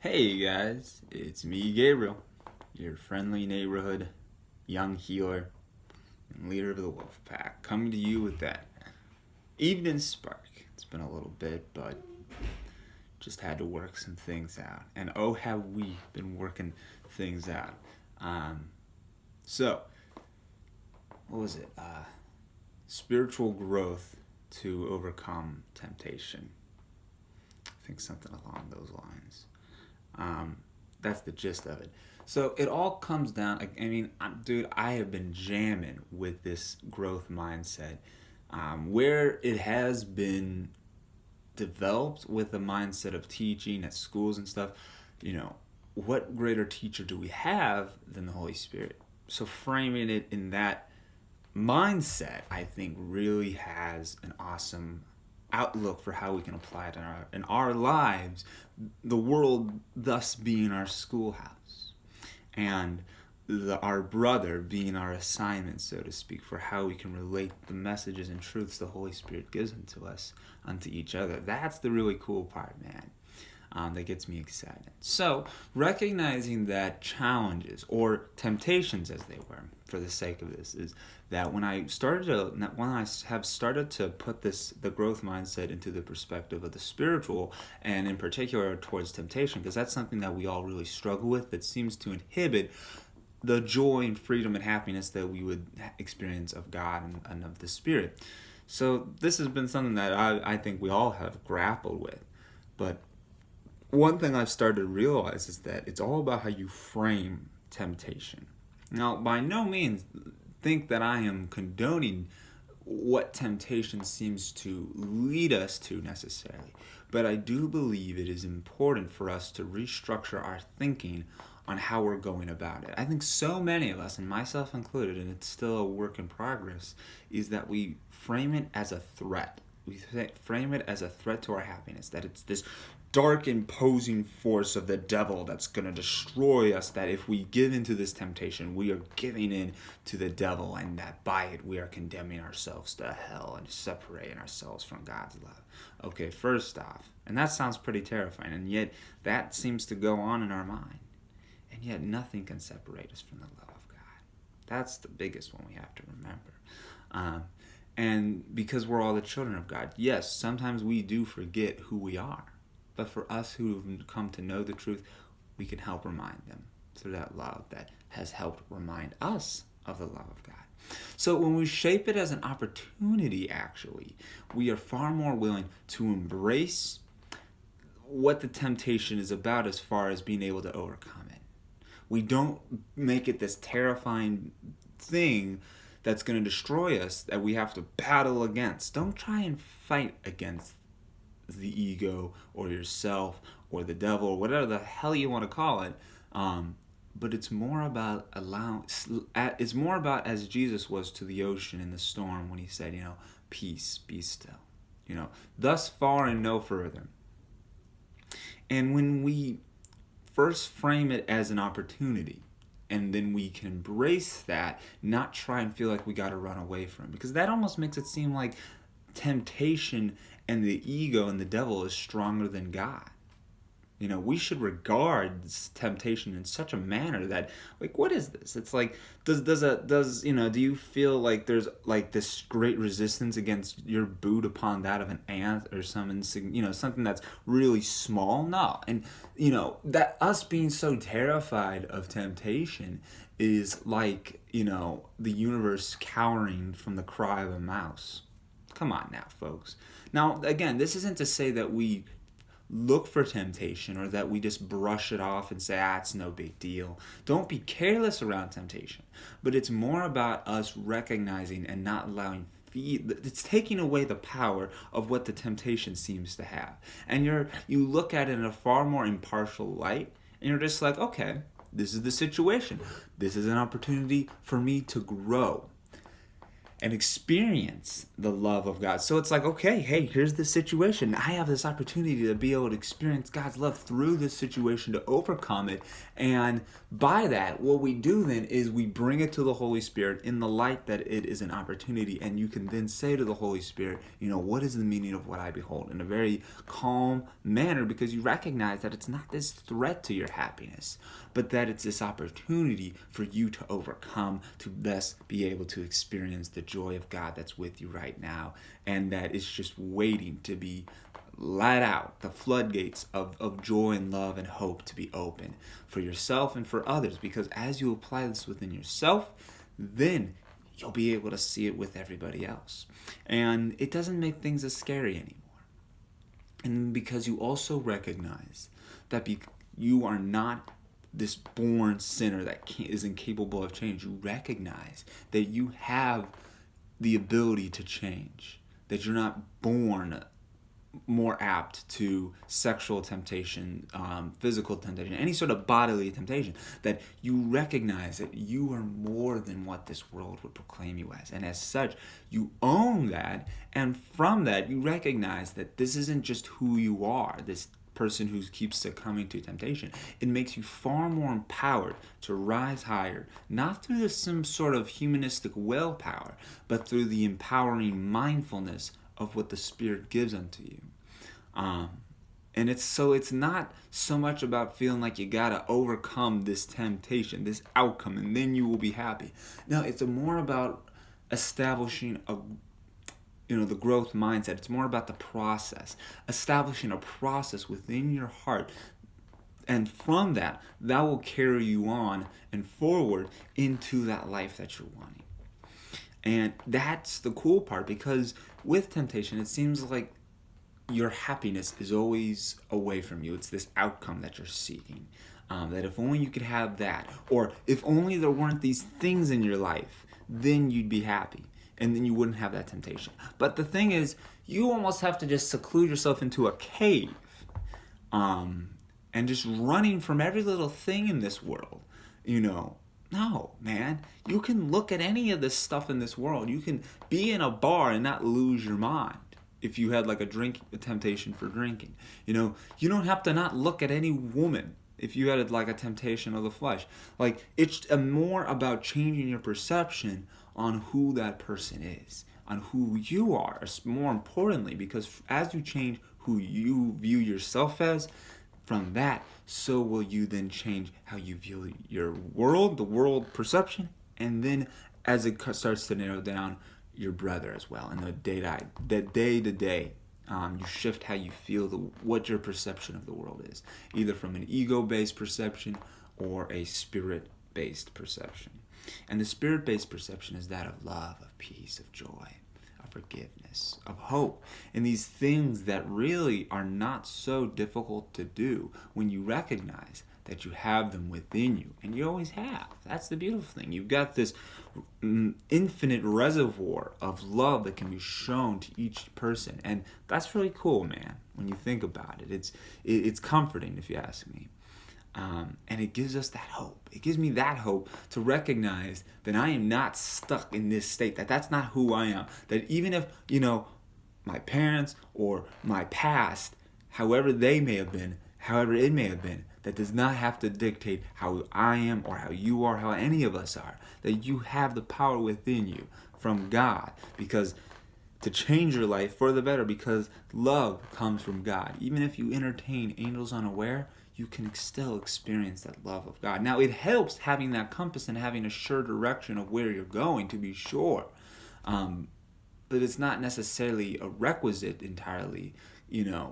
Hey guys, it's me, Gabriel, your friendly neighborhood young healer and leader of the Wolf Pack, coming to you with that evening spark. It's been a little bit, but just had to work some things out. And oh, have we been working things out. Um, so, what was it? Spiritual growth to overcome temptation. I think something along those lines. That's the gist of it. So it all comes down. Dude, I have been jamming with this growth mindset, where it has been developed with the mindset of teaching at schools and stuff. You know, what greater teacher do we have than the Holy Spirit? So framing it in that mindset, I think, really has an awesome outlook for how we can apply it in our lives, the world thus being our schoolhouse, and our brother being our assignment, so to speak, for how we can relate the messages and truths the Holy Spirit gives unto us, unto each other. That's the really cool part, man. That gets me excited. So, recognizing that challenges or temptations, as they were, for the sake of this, is that when I have started to put the growth mindset into the perspective of the spiritual, and in particular towards temptation, because that's something that we all really struggle with, that seems to inhibit the joy and freedom and happiness that we would experience of God and of the Spirit. So this has been something that I think we all have grappled with, but one thing I've started to realize is that it's all about how you frame temptation. Now, by no means think that I am condoning what temptation seems to lead us to necessarily, but I do believe it is important for us to restructure our thinking on how we're going about it. I think so many of us, and myself included, and it's still a work in progress, is that we frame it as a threat. We frame it as a threat to our happiness, that it's this dark imposing force of the devil that's going to destroy us, that if we give into this temptation, we are giving in to the devil, and that by it we are condemning ourselves to hell and separating ourselves from God's love. Okay, first off, and that sounds pretty terrifying, and yet that seems to go on in our mind, and yet nothing can separate us from the love of God. That's the biggest one we have to remember. And because we're all the children of God, yes, sometimes we do forget who we are. But for us who have come to know the truth, we can help remind them through that love that has helped remind us of the love of God. So when we shape it as an opportunity, actually, we are far more willing to embrace what the temptation is about as far as being able to overcome it. We don't make it this terrifying thing that's going to destroy us that we have to battle against. Don't try and fight against the ego or yourself or the devil or whatever the hell you want to call it. But it's more about it's more about as Jesus was to the ocean in the storm when he said, peace, be still. Thus far and no further. And when we first frame it as an opportunity, and then we can embrace that, not try and feel like we got to run away from it, because that almost makes it seem like temptation and the ego and the devil is stronger than God. We should regard this temptation in such a manner that, like, what is this? It's like, do you feel like there's like this great resistance against your boot upon that of an ant or something that's really small? No. And, that us being so terrified of temptation is like, the universe cowering from the cry of a mouse. Come on now, folks. Now, again, this isn't to say that we look for temptation or that we just brush it off and say, it's no big deal. Don't be careless around temptation. But it's more about us recognizing and not allowing it's taking away the power of what the temptation seems to have. And you look at it in a far more impartial light, and you're just like, okay, this is the situation. This is an opportunity for me to grow. and experience the love of God. So it's like, okay, hey, here's the situation. I have this opportunity to be able to experience God's love through this situation, to overcome it. And by that, what we do then is we bring it to the Holy Spirit in the light that it is an opportunity. And you can then say to the Holy Spirit, what is the meaning of what I behold, in a very calm manner, because you recognize that it's not this threat to your happiness, but that it's this opportunity for you to overcome, to best be able to experience the joy of God that's with you right now, and that it's just waiting to be let out, the floodgates of joy and love and hope to be open for yourself and for others. Because as you apply this within yourself, then you'll be able to see it with everybody else. And it doesn't make things as scary anymore. And because you also recognize that you are not this born sinner that is incapable of change, you recognize that you have the ability to change, that you're not born more apt to sexual temptation, physical temptation, any sort of bodily temptation, that you recognize that you are more than what this world would proclaim you as. And as such, you own that, and from that, you recognize that this isn't just who you are, this person who keeps succumbing to temptation. It makes you far more empowered to rise higher, not through some sort of humanistic willpower, but through the empowering mindfulness of what the Spirit gives unto you. And it's not so much about feeling like you gotta overcome this temptation, this outcome, and then you will be happy. No, it's more about establishing the growth mindset. It's more about the process, establishing a process within your heart. And from that will carry you on and forward into that life that you're wanting. And that's the cool part, because with temptation, it seems like your happiness is always away from you. It's this outcome that you're seeking. That if only you could have that, or if only there weren't these things in your life, then you'd be happy. And then you wouldn't have that temptation. But the thing is, you almost have to just seclude yourself into a cave, and just running from every little thing in this world. No, man. You can look at any of this stuff in this world. You can be in a bar and not lose your mind if you had like a temptation for drinking. You don't have to not look at any woman if you had like a temptation of the flesh. Like, it's more about changing your perception on who that person is, on who you are, more importantly, because as you change who you view yourself as, from that, so will you then change how you view your world, the world perception, and then as it starts to narrow down, your brother as well. And the day to day, you shift how you feel, what your perception of the world is, either from an ego-based perception or a spirit-based perception. And the spirit-based perception is that of love, of peace, of joy, of forgiveness, of hope, and these things that really are not so difficult to do when you recognize that you have them within you, and you always have. That's the beautiful thing. You've got this infinite reservoir of love that can be shown to each person, and that's really cool, man. When you think about it, it's comforting, if you ask me. And it gives us that hope. It gives me that hope to recognize that I am not stuck in this state, that that's not who I am. That even if, my parents or my past, however it may have been, that does not have to dictate how I am or how you are, how any of us are. That you have the power within you from God, because to change your life for the better, because love comes from God. Even if you entertain angels unaware, you can still experience that love of God. Now, it helps having that compass and having a sure direction of where you're going, to be sure. But it's not necessarily a requisite entirely,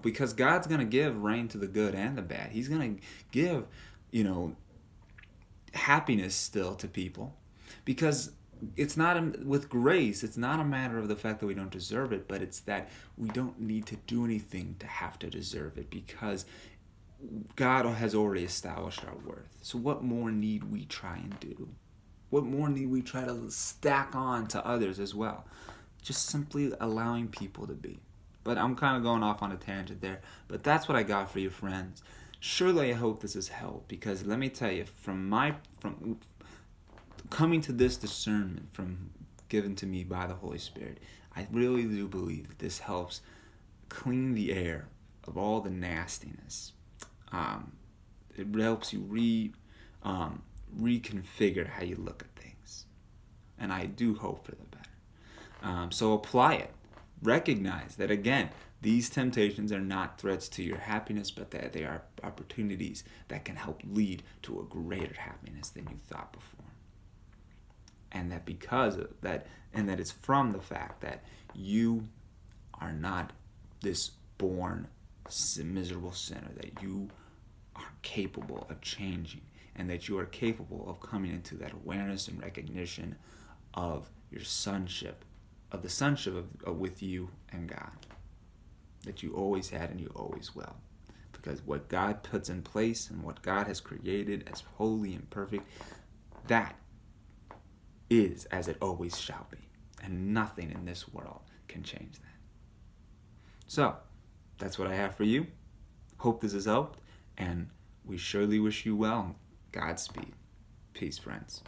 because God's going to give rain to the good and the bad. He's going to give, happiness still to people, because it's not with grace. It's not a matter of the fact that we don't deserve it, but it's that we don't need to do anything to have to deserve it, because God has already established our worth. So what more need we try and do? What more need we try to stack on to others as well? Just simply allowing people to be. But I'm kind of going off on a tangent there. But that's what I got for you, friends. Surely I hope this has helped, because let me tell you, from coming to this discernment, from given to me by the Holy Spirit, I really do believe that this helps clean the air of all the nastiness. It helps you reconfigure how you look at things. And I do hope for the better. So apply it. Recognize that, again, these temptations are not threats to your happiness, but that they are opportunities that can help lead to a greater happiness than you thought before. And that because of that, and that it's from the fact that you are not this born miserable sinner, that you are capable of changing, and that you are capable of coming into that awareness and recognition of your sonship, of the sonship of with you and God, that you always had and you always will. Because what God puts in place and what God has created as holy and perfect, that is as it always shall be. And nothing in this world can change that. So, that's what I have for you. Hope this has helped, and we surely wish you well. Godspeed. Peace, friends.